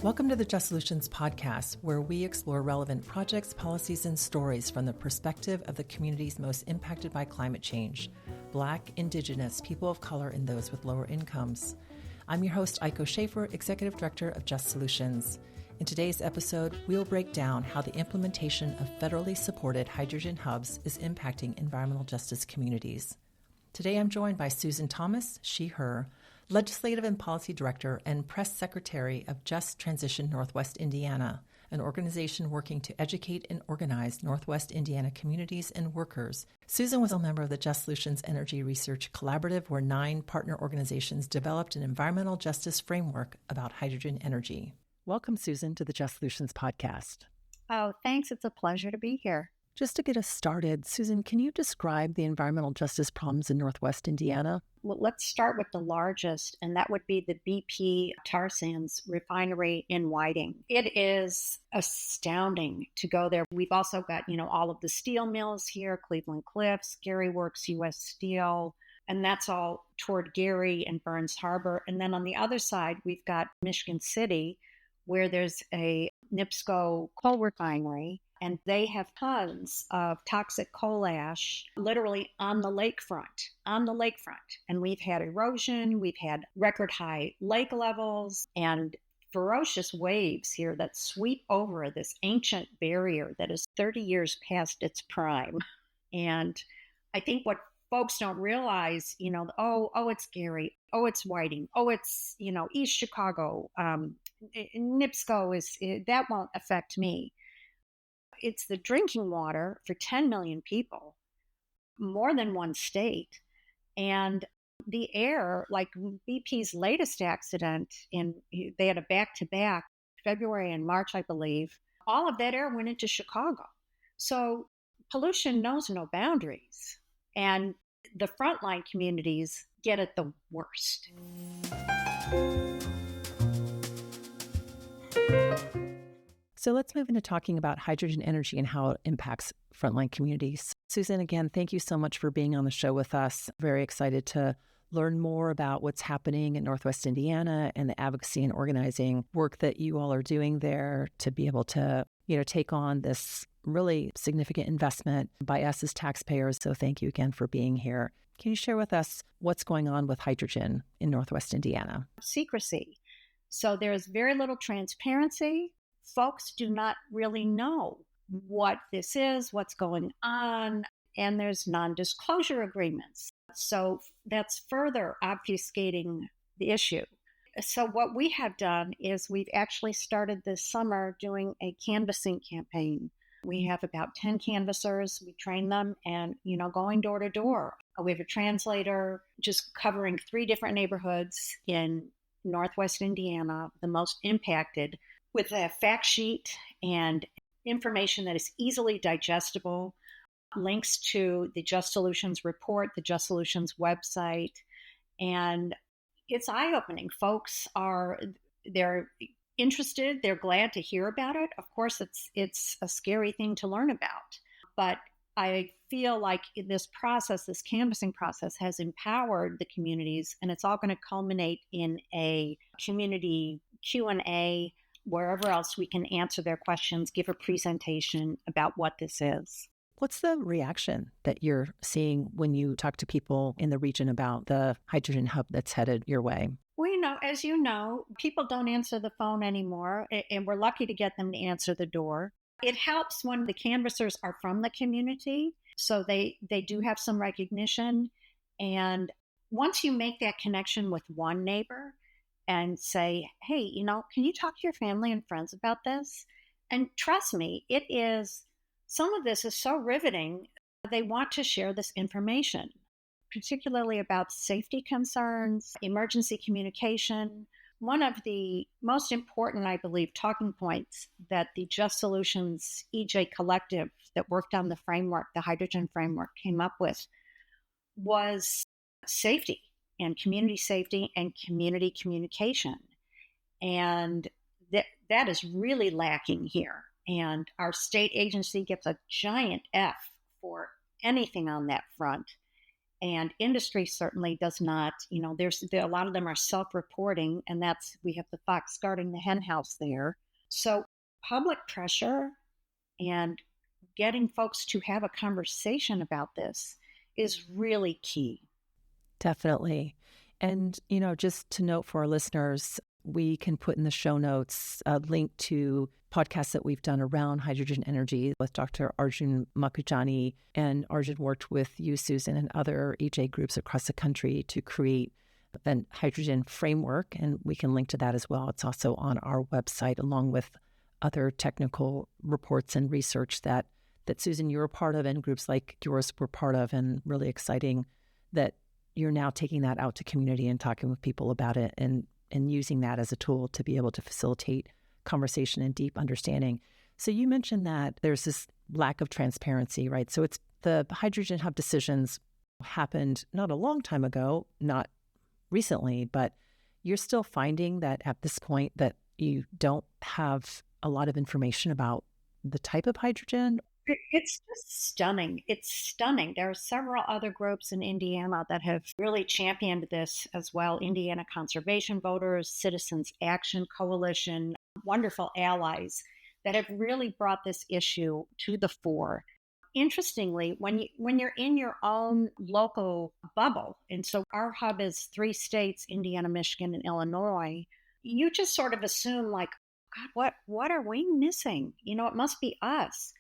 Welcome to the Just Solutions podcast, where we explore relevant projects, policies, and stories from the perspective of the communities most impacted by climate change: Black, Indigenous, people of color, and those with lower incomes. I'm your host, Aiko Schaefer, Executive Director of Just Solutions. In today's episode, we'll break down how the implementation of federally supported hydrogen hubs is impacting environmental justice communities. Today, I'm joined by Susan Thomas, she, her, Legislative and Policy Director and Press Secretary of Just Transition Northwest Indiana, an organization working to educate and organize Northwest Indiana communities and workers. Susan was a member of the Just Solutions Energy Research Collaborative, where 9 partner organizations developed an environmental justice framework about hydrogen energy. Welcome, Susan, to the Just Solutions podcast. Oh, thanks. It's a pleasure to be here. Just to get us started, Susan, can you describe the environmental justice problems in Northwest Indiana? Well, let's start with the largest, and that would be the BP tar sands refinery in Whiting. It is astounding to go there. We've also got, all of the steel mills here, Cleveland Cliffs, Gary Works, U.S. Steel, and that's all toward Gary and Burns Harbor. And then on the other side, we've got Michigan City, where there's a NIPSCO coal refinery, and they have tons of toxic coal ash literally on the lakefront. And we've had erosion, we've had record high lake levels, and ferocious waves here that sweep over this ancient barrier that is 30 years past its prime. And I think what folks don't realize, it's Gary, it's Whiting, it's, East Chicago, NIPSCO that won't affect me. It's the drinking water for 10 million people, more than one state. And the air, like BP's latest accident, they had a back-to-back, February and March, I believe, all of that air went into Chicago. So pollution knows no boundaries. And the frontline communities get it the worst. So let's move into talking about hydrogen energy and how it impacts frontline communities. Susan, again, thank you so much for being on the show with us. Very excited to learn more about what's happening in Northwest Indiana and the advocacy and organizing work that you all are doing there to be able to, take on this really significant investment by us as taxpayers. So thank you again for being here. Can you share with us what's going on with hydrogen in Northwest Indiana? Secrecy. So there's very little transparency. Folks do not really know what this is, what's going on, and there's non-disclosure agreements. So that's further obfuscating the issue. So what we have done is we've actually started this summer doing a canvassing campaign. We have about 10 canvassers. We train them and, going door to door. We have a translator just covering 3 different neighborhoods in Northwest Indiana, the most impacted, with a fact sheet and information that is easily digestible, links to the Just Solutions report, the Just Solutions website, and it's eye-opening. Folks they're interested, they're glad to hear about it. Of course, it's a scary thing to learn about, but I feel like this canvassing process has empowered the communities, and it's all going to culminate in a community Q&A, wherever else we can answer their questions, give a presentation about what this is. What's the reaction that you're seeing when you talk to people in the region about the hydrogen hub that's headed your way? Well, as you know, people don't answer the phone anymore, and we're lucky to get them to answer the door. It helps when the canvassers are from the community, so they do have some recognition. And once you make that connection with one neighbor, and say, hey, can you talk to your family and friends about this? And trust me, some of this is so riveting. They want to share this information, particularly about safety concerns, emergency communication. One of the most important, I believe, talking points that the Just Solutions EJ Collective that worked on the framework, the hydrogen framework, came up with was safety. And community safety and community communication. And that is really lacking here. And our state agency gets a giant F for anything on that front. And industry certainly does not. A lot of them are self-reporting, and we have the fox guarding the hen house there. So public pressure and getting folks to have a conversation about this is really key. Definitely. And, just to note for our listeners, we can put in the show notes a link to podcasts that we've done around hydrogen energy with Dr. Arjun Makujani. And Arjun worked with you, Susan, and other EJ groups across the country to create an hydrogen framework. And we can link to that as well. It's also on our website, along with other technical reports and research that Susan, you're a part of, and groups like yours were part of, and really exciting that you're now taking that out to community and talking with people about it and using that as a tool to be able to facilitate conversation and deep understanding. So you mentioned that there's this lack of transparency, right? So it's the hydrogen hub decisions happened not a long time ago, not recently, but you're still finding that at this point that you don't have a lot of information about the type of hydrogen. It's just stunning. It's stunning. There are several other groups in Indiana that have really championed this as well. Indiana Conservation Voters, Citizens Action Coalition, wonderful allies that have really brought this issue to the fore. Interestingly, when you're in your own local bubble, and so our hub is 3 states, Indiana, Michigan, and Illinois, you just sort of assume like, God, what are we missing? It must be us.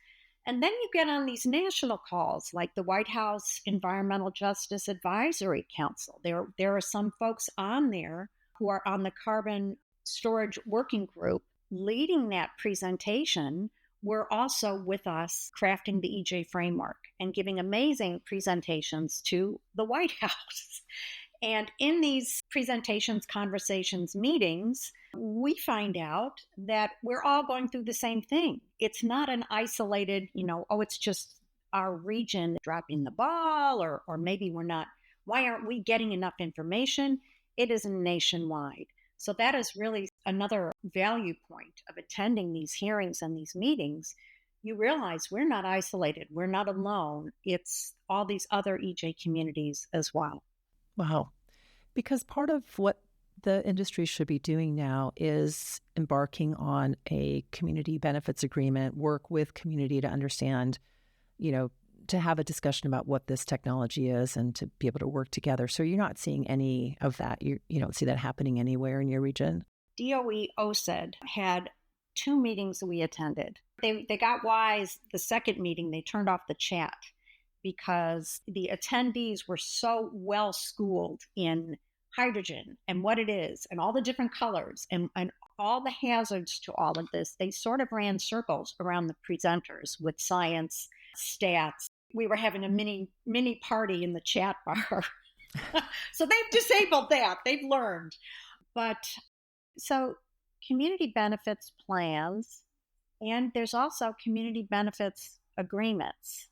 And then you get on these national calls like the White House Environmental Justice Advisory Council. There are some folks on there who are on the Carbon Storage Working Group leading that presentation. Were also with us crafting the EJ framework and giving amazing presentations to the White House. And in these presentations, conversations, meetings, we find out that we're all going through the same thing. It's not an isolated, it's just our region dropping the ball, or maybe why aren't we getting enough information? It is nationwide. So that is really another value point of attending these hearings and these meetings. You realize we're not isolated. We're not alone. It's all these other EJ communities as well. Wow. Because part of what the industry should be doing now is embarking on a community benefits agreement, work with community to understand, to have a discussion about what this technology is and to be able to work together. So you're not seeing any of that. You don't see that happening anywhere in your region? DOE OSED had 2 meetings that we attended. They got wise the second meeting. They turned off the chat because the attendees were so well schooled in hydrogen and what it is and all the different colors and all the hazards to all of this. They sort of ran circles around the presenters with science, stats. We were having a mini party in the chat bar. So they've disabled that. They've learned. But so community benefits plans, and there's also community benefits agreements.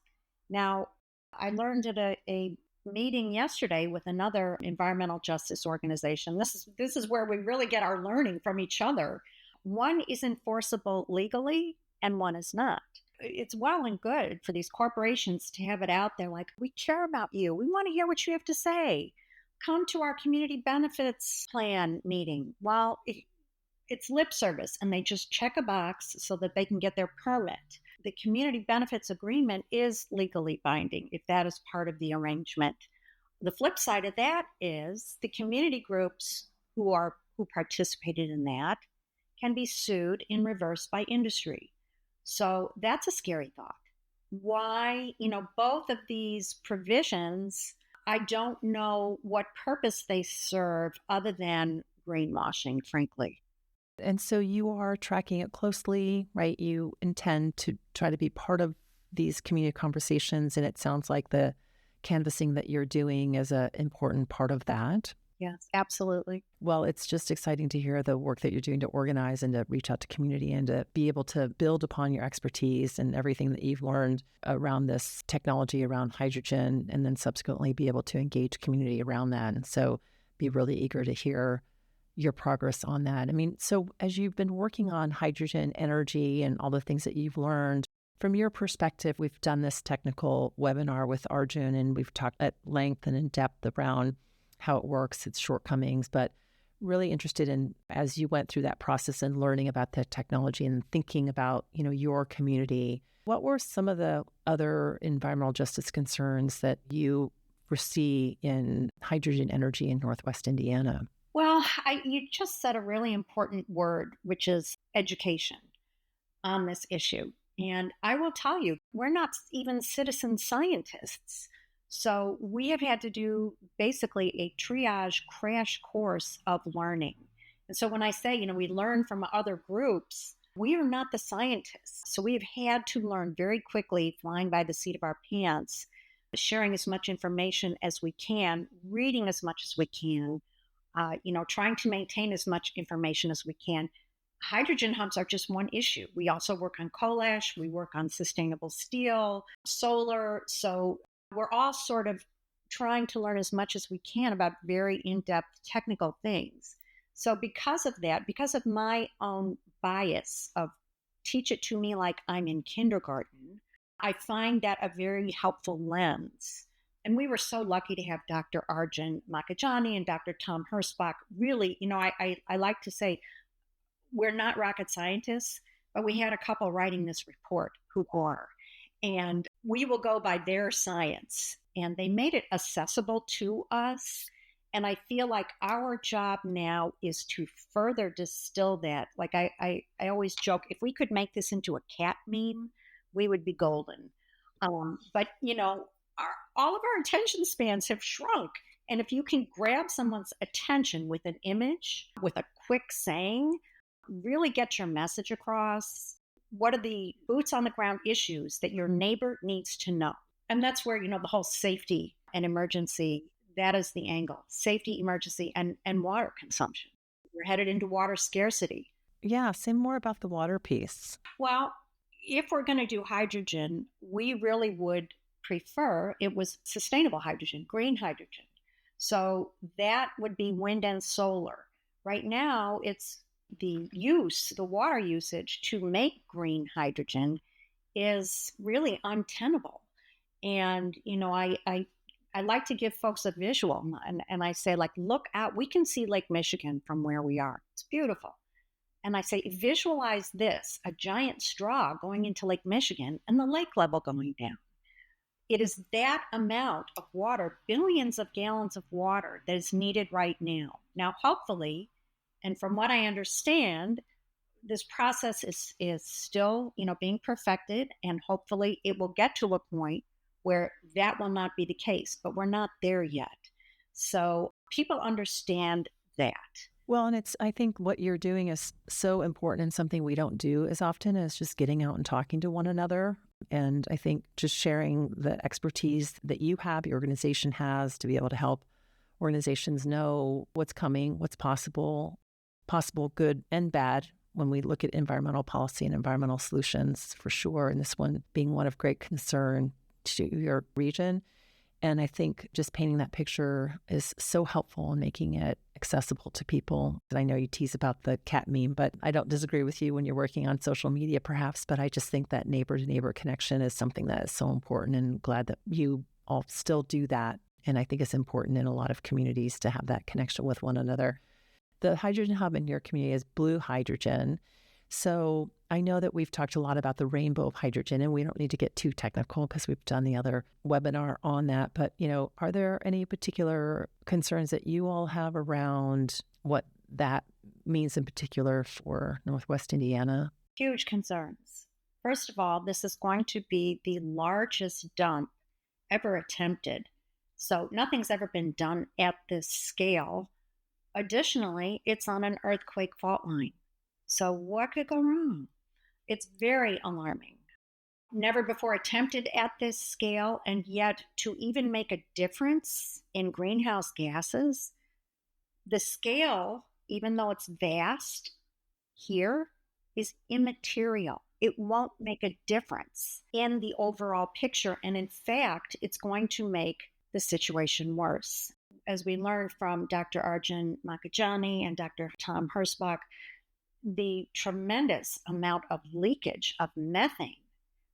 Now, I learned at a meeting yesterday with another environmental justice organization. This is where we really get our learning from each other. One is enforceable legally and one is not. It's well and good for these corporations to have it out there like, we care about you. We want to hear what you have to say. Come to our community benefits plan meeting. Well, it's lip service and they just check a box so that they can get their permit. The community benefits agreement is legally binding if that is part of the arrangement. The flip side of that is the community groups who participated in that can be sued in reverse by industry. So that's a scary thought. Why, both of these provisions, I don't know what purpose they serve other than greenwashing, frankly. And so you are tracking it closely, right? You intend to try to be part of these community conversations, and it sounds like the canvassing that you're doing is an important part of that. Yes, absolutely. Well, it's just exciting to hear the work that you're doing to organize and to reach out to community and to be able to build upon your expertise and everything that you've learned around this technology, around hydrogen, and then subsequently be able to engage community around that. And so be really eager to hear your progress on that. I mean, so as you've been working on hydrogen energy and all the things that you've learned From your perspective, we've done this technical webinar with Arjun, and we've talked at length and in depth around how it works, its shortcomings, but really interested in, as you went through that process and learning about the technology and thinking about, your community, what were some of the other environmental justice concerns that you foresee in hydrogen energy in Northwest Indiana? Well, you just said a really important word, which is education on this issue. And I will tell you, we're not even citizen scientists. So we have had to do basically a triage crash course of learning. And so when I say, we learn from other groups, we are not the scientists. So we have had to learn very quickly, flying by the seat of our pants, sharing as much information as we can, reading as much as we can, trying to maintain as much information as we can. Hydrogen hubs are just one issue. We also work on coal ash, we work on sustainable steel, solar. So we're all sort of trying to learn as much as we can about very in-depth technical things. So because of that, because of my own bias of teach it to me like I'm in kindergarten, I find that a very helpful lens. And we were so lucky to have Dr. Arjun Makajani and Dr. Tom Hersbach. Really, I like to say we're not rocket scientists, but we had a couple writing this report who are. And we will go by their science. And they made it accessible to us. And I feel like our job now is to further distill that. Like I always joke, if we could make this into a cat meme, we would be golden. But, all of our attention spans have shrunk. And if you can grab someone's attention with an image, with a quick saying, really get your message across. What are the boots on the ground issues that your neighbor needs to know? And that's where, the whole safety and emergency, that is the angle. Safety, emergency, and water consumption. We're headed into water scarcity. Yeah, say more about the water piece. Well, if we're going to do hydrogen, we really would prefer it was sustainable hydrogen, green hydrogen. So that would be wind and solar. Right now, it's the water usage to make green hydrogen is really untenable. And, I like to give folks a visual, and I say, look out, we can see Lake Michigan from where we are. It's beautiful. And I say, visualize this, a giant straw going into Lake Michigan and the lake level going down. It is that amount of water, billions of gallons of water that is needed right now. Now, hopefully, and from what I understand, this process is still, being perfected, and hopefully it will get to a point where that will not be the case, but we're not there yet. So people understand that. Well, and I think what you're doing is so important, and something we don't do as often as just getting out and talking to one another. And I think just sharing the expertise that you have, your organization has, to be able to help organizations know what's coming, what's possible good and bad when we look at environmental policy and environmental solutions, for sure. And this one being one of great concern to your region. And I think just painting that picture is so helpful in making it accessible to people. And I know you tease about the cat meme, but I don't disagree with you when you're working on social media, perhaps. But I just think that neighbor-to-neighbor connection is something that is so important, and glad that you all still do that. And I think it's important in a lot of communities to have that connection with one another. The hydrogen hub in your community is blue hydrogen. So I know that we've talked a lot about the rainbow of hydrogen, and we don't need to get too technical because we've done the other webinar on that. But, are there any particular concerns that you all have around what that means in particular for Northwest Indiana? Huge concerns. First of all, this is going to be the largest dump ever attempted. So nothing's ever been done at this scale. Additionally, it's on an earthquake fault line. So what could go wrong? It's very alarming. Never before attempted at this scale, and yet to even make a difference in greenhouse gases, the scale, even though it's vast here, is immaterial. It won't make a difference in the overall picture. And in fact, it's going to make the situation worse. As we learned from Dr. Arjun Makajani and Dr. Tom Hersbach, the tremendous amount of leakage of methane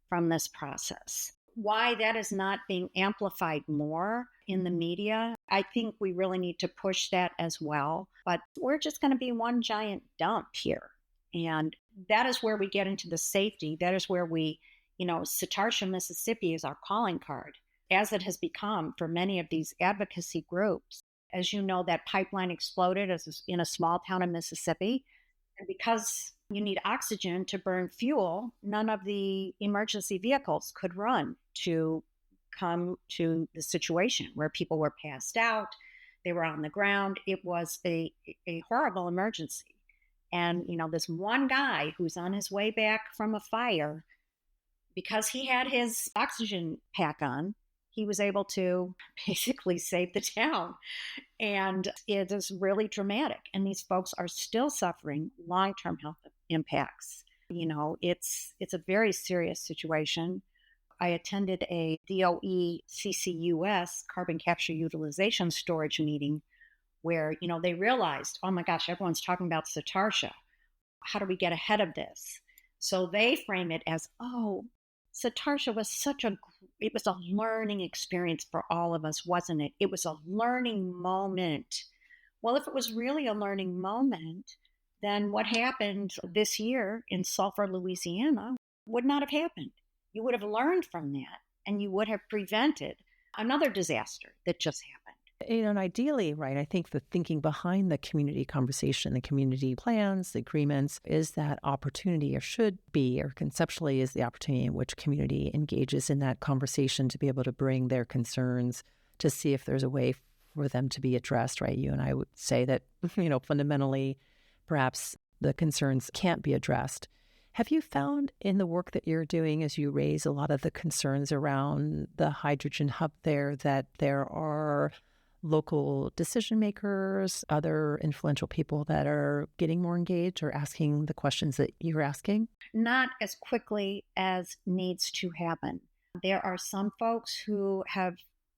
from this process. Why that is not being amplified more in the media, I think we really need to push that as well. But we're just going to be one giant dump here. And that is where we get into the safety. That is where Satarsha, Mississippi is our calling card, as it has become for many of these advocacy groups. As you know, that pipeline exploded in a small town in Mississippi. And because you need oxygen to burn fuel, none of the emergency vehicles could run to come to the situation where people were passed out, they were on the ground. It was a horrible emergency. And, this one guy who's on his way back from a fire, because he had his oxygen pack on, he was able to basically save the town. And it is really dramatic. And these folks are still suffering long-term health impacts. It's a very serious situation. I attended a DOE CCUS, carbon capture utilization storage meeting, where, they realized, oh my gosh, everyone's talking about Satarsha. How do we get ahead of this? So they frame it as, oh, Satarsha was it was a learning experience for all of us, wasn't it? It was a learning moment. Well, if it was really a learning moment, then what happened this year in Sulphur, Louisiana would not have happened. You would have learned from that and you would have prevented another disaster that just happened. And ideally, right, I think the thinking behind the community conversation, the community plans, the agreements, is that opportunity, or should be, or conceptually is the opportunity in which community engages in that conversation to be able to bring their concerns, to see if there's a way for them to be addressed, right? You and I would say that, fundamentally, perhaps the concerns can't be addressed. Have you found in the work that you're doing, as you raise a lot of the concerns around the hydrogen hub there, that there are local decision makers, other influential people that are getting more engaged or asking the questions that you're asking? Not as quickly as needs to happen. There are some folks who have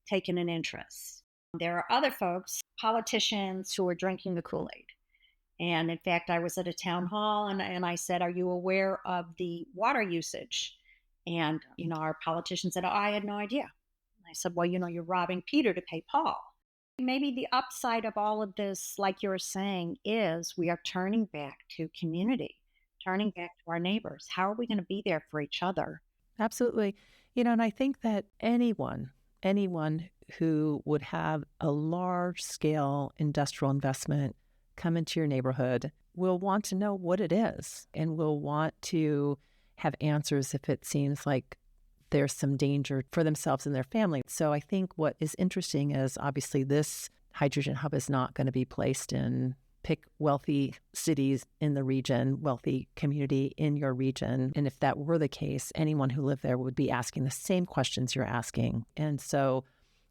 taken an interest. There are other folks, politicians, who are drinking the Kool-Aid. And in fact, I was at a town hall and I said, are you aware of the water usage? And, our politician said, oh, I had no idea. And I said, well, you're robbing Peter to pay Paul. Maybe the upside of all of this, like you're saying, is we are turning back to community, turning back to our neighbors. How are we going to be there for each other? Absolutely. And I think that anyone who would have a large scale industrial investment come into your neighborhood will want to know what it is and will want to have answers if it seems like there's some danger for themselves and their family. So I think what is interesting is obviously this hydrogen hub is not going to be placed in pick wealthy cities in the region, wealthy community in your region. And if that were the case, anyone who lived there would be asking the same questions you're asking. And so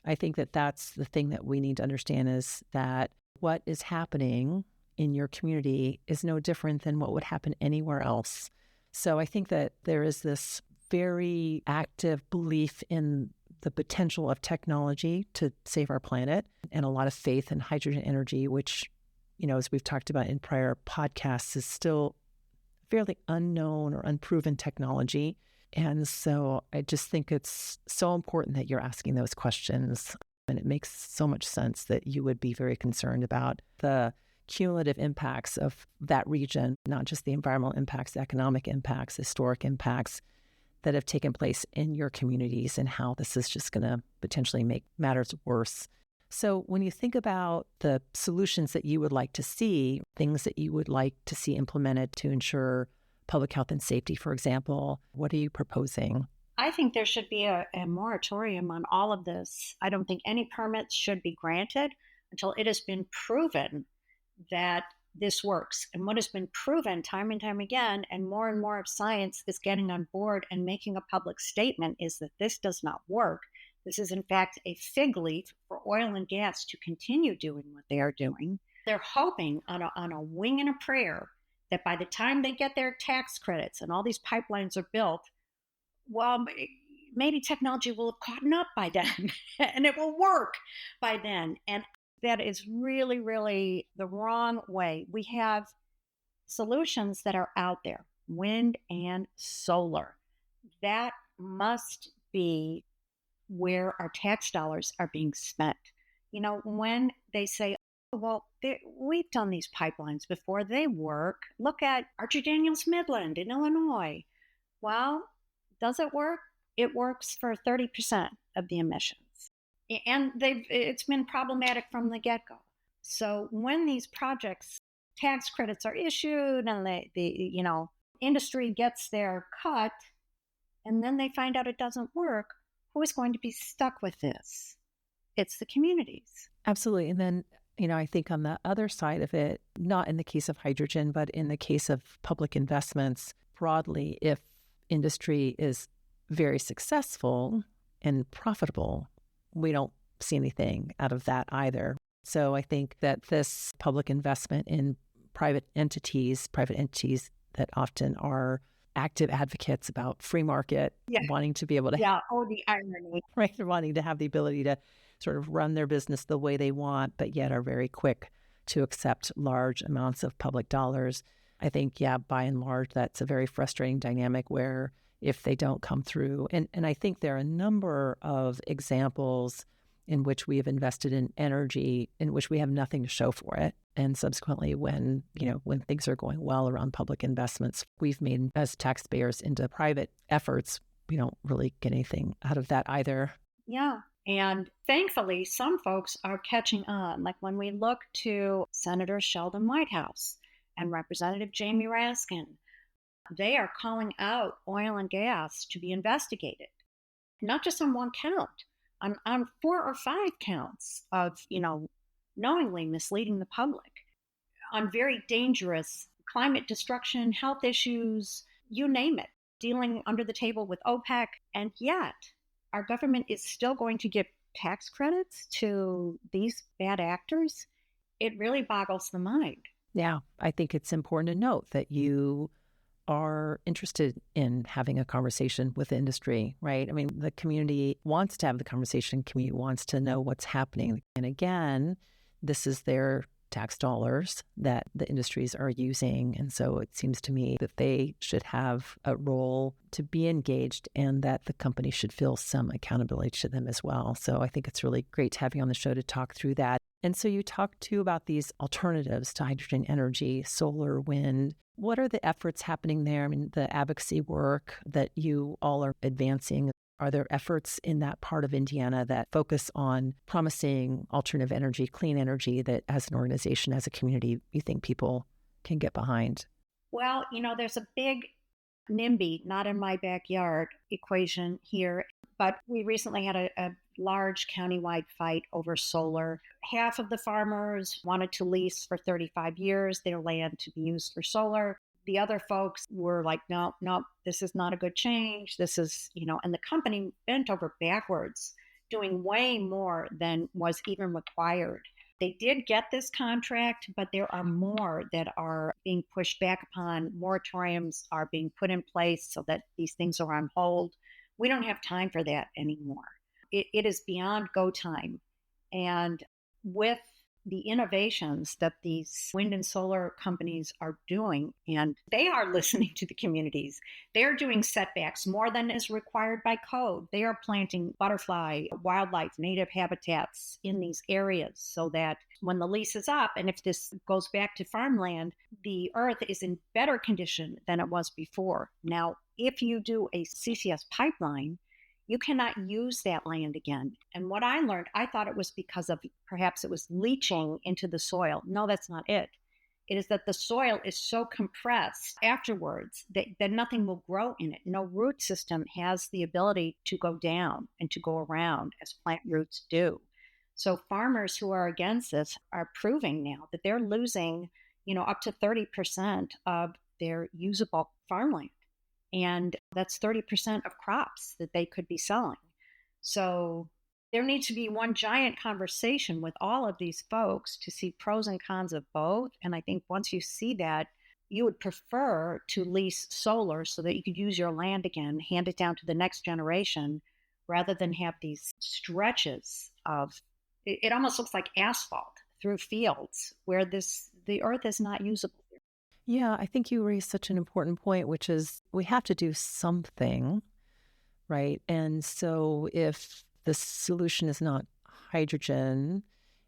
I think that that's the thing that we need to understand, is that what is happening in your community is no different than what would happen anywhere else. So I think that there is this very active belief in the potential of technology to save our planet, and a lot of faith in hydrogen energy, which, as we've talked about in prior podcasts, is still fairly unknown or unproven technology. And so I just think it's so important that you're asking those questions. And it makes so much sense that you would be very concerned about the cumulative impacts of that region, not just the environmental impacts, the economic impacts, historic impacts that have taken place in your communities, and how this is just going to potentially make matters worse. So when you think about the solutions that you would like to see, things that you would like to see implemented to ensure public health and safety, for example, what are you proposing? I think there should be a moratorium on all of this. I don't think any permits should be granted until it has been proven that this works. And what has been proven time and time again, and more of science is getting on board and making a public statement, is that this does not work. This is, in fact, a fig leaf for oil and gas to continue doing what they are doing. They're hoping on a wing and a prayer that by the time they get their tax credits and all these pipelines are built, well, maybe technology will have caught up by then and it will work by then. And that is really, really the wrong way. We have solutions that are out there, wind and solar. That must be where our tax dollars are being spent. When they say, oh, well, we've done these pipelines before, they work. Look at Archer Daniels Midland in Illinois. Well, does it work? It works for 30% of the emissions. And it's been problematic from the get go. So when these projects, tax credits are issued and the industry gets their cut, and then they find out it doesn't work, who is going to be stuck with this? It's the communities. Absolutely. And then, I think on the other side of it, not in the case of hydrogen, but in the case of public investments broadly, if industry is very successful and profitable, we don't see anything out of that either. So I think that this public investment in private entities that often are active advocates about free market, wanting to be able to, the irony, right, wanting to have the ability to sort of run their business the way they want, but yet are very quick to accept large amounts of public dollars. I think, by and large, that's a very frustrating dynamic where if they don't come through, and I think there are a number of examples in which we have invested in energy in which we have nothing to show for it. And subsequently, when things are going well around public investments, we've made as taxpayers into private efforts, we don't really get anything out of that either. Yeah. And thankfully, some folks are catching on. Like when we look to Senator Sheldon Whitehouse and Representative Jamie Raskin, they are calling out oil and gas to be investigated, not just on one count, on 4 or 5 counts of, knowingly misleading the public, on very dangerous climate destruction, health issues, you name it, dealing under the table with OPEC. And yet, our government is still going to give tax credits to these bad actors. It really boggles the mind. Yeah, I think it's important to note that you are interested in having a conversation with the industry, right? I mean, the community wants to have the conversation, community wants to know what's happening. And again, this is their tax dollars that the industries are using. And so it seems to me that they should have a role to be engaged and that the company should feel some accountability to them as well. So I think it's really great to have you on the show to talk through that. And so you talked too about these alternatives to hydrogen energy, solar, wind. What are the efforts happening there? I mean, the advocacy work that you all are advancing, are there efforts in that part of Indiana that focus on promising alternative energy, clean energy that as an organization, as a community, you think people can get behind? Well, there's a big NIMBY, not in my backyard equation here, but we recently had a large countywide fight over solar. Half of the farmers wanted to lease for 35 years their land to be used for solar. The other folks were like, no, this is not a good change. This is, and the company bent over backwards, doing way more than was even required. They did get this contract, but there are more that are being pushed back upon. Moratoriums are being put in place so that these things are on hold. We don't have time for that anymore. It is beyond go time. And with the innovations that these wind and solar companies are doing, and they are listening to the communities. They are doing setbacks more than is required by code. They are planting butterfly, wildlife, native habitats in these areas so that when the lease is up, and if this goes back to farmland, the earth is in better condition than it was before. Now, if you do a CCS pipeline, you cannot use that land again. And what I learned, I thought it was because of perhaps it was leaching into the soil. No, that's not it. It is that the soil is so compressed afterwards that nothing will grow in it. No root system has the ability to go down and to go around as plant roots do. So farmers who are against this are proving now that they're losing, up to 30% of their usable farmland. And that's 30% of crops that they could be selling. So there needs to be one giant conversation with all of these folks to see pros and cons of both. And I think once you see that, you would prefer to lease solar so that you could use your land again, hand it down to the next generation, rather than have these stretches of, it almost looks like asphalt through fields where the earth is not usable. Yeah, I think you raised such an important point, which is we have to do something, right? And so if the solution is not hydrogen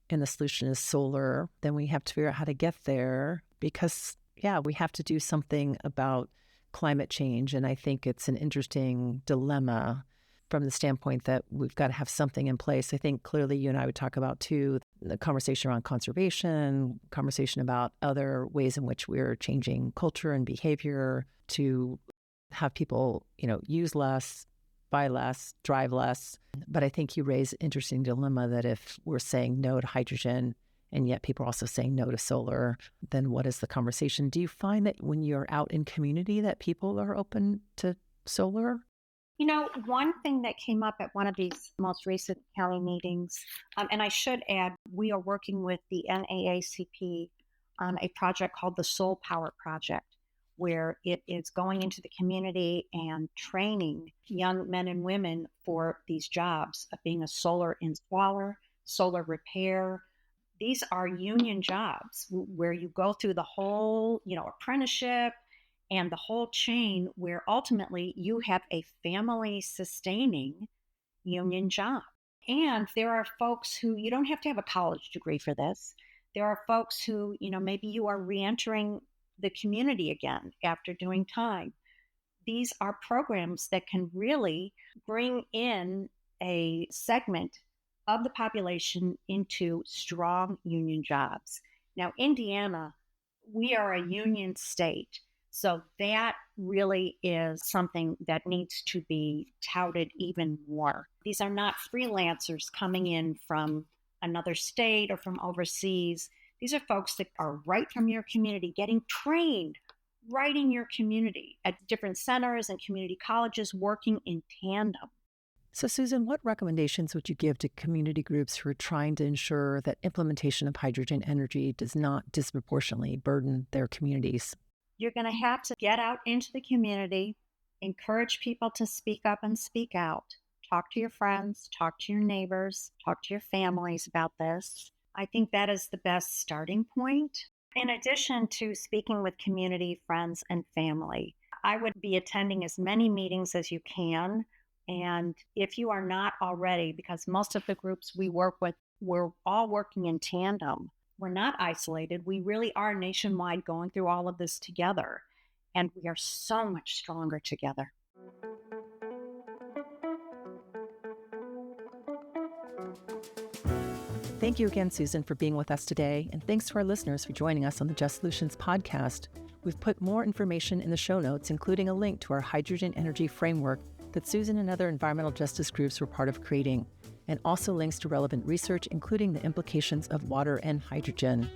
and the solution is solar, then we have to figure out how to get there because, yeah, we have to do something about climate change. And I think it's an interesting dilemma from the standpoint that we've got to have something in place. I think clearly you and I would talk about, too, the conversation around conservation, conversation about other ways in which we're changing culture and behavior to have people, use less, buy less, drive less. But I think you raise an interesting dilemma that if we're saying no to hydrogen and yet people are also saying no to solar, then what is the conversation? Do you find that when you're out in community that people are open to solar? One thing that came up at one of these most recent county meetings, and I should add, we are working with the NAACP on a project called the Soul Power Project, where it is going into the community and training young men and women for these jobs of being a solar installer, solar repair. These are union jobs where you go through the whole, apprenticeship and the whole chain where ultimately you have a family sustaining union job. And there are folks who you don't have to have a college degree for this. There are folks who, maybe you are reentering the community again after doing time. These are programs that can really bring in a segment of the population into strong union jobs. Now, Indiana, we are a union state. So that really is something that needs to be touted even more. These are not freelancers coming in from another state or from overseas. These are folks that are right from your community, getting trained right in your community at different centers and community colleges, working in tandem. So, Susan, what recommendations would you give to community groups who are trying to ensure that implementation of hydrogen energy does not disproportionately burden their communities? You're going to have to get out into the community, encourage people to speak up and speak out. Talk to your friends, talk to your neighbors, talk to your families about this. I think that is the best starting point. In addition to speaking with community, friends, and family, I would be attending as many meetings as you can. And if you are not already, because most of the groups we work with, we're all working in tandem. We're not isolated. We really are nationwide going through all of this together. And we are so much stronger together. Thank you again, Susan, for being with us today. And thanks to our listeners for joining us on the Just Solutions podcast. We've put more information in the show notes, including a link to our hydrogen energy framework that Susan and other environmental justice groups were part of creating, and also links to relevant research, including the implications of water and hydrogen.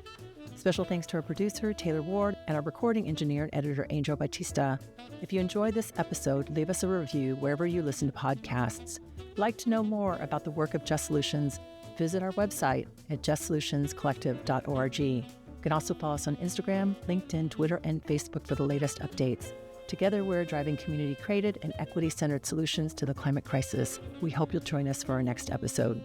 Special thanks to our producer, Taylor Ward, and our recording engineer and editor, Angel Batista. If you enjoyed this episode, leave us a review wherever you listen to podcasts. Like to know more about the work of Just Solutions, visit our website at justsolutionscollective.org. You can also follow us on Instagram, LinkedIn, Twitter, and Facebook for the latest updates. Together, we're driving community-created and equity-centered solutions to the climate crisis. We hope you'll join us for our next episode.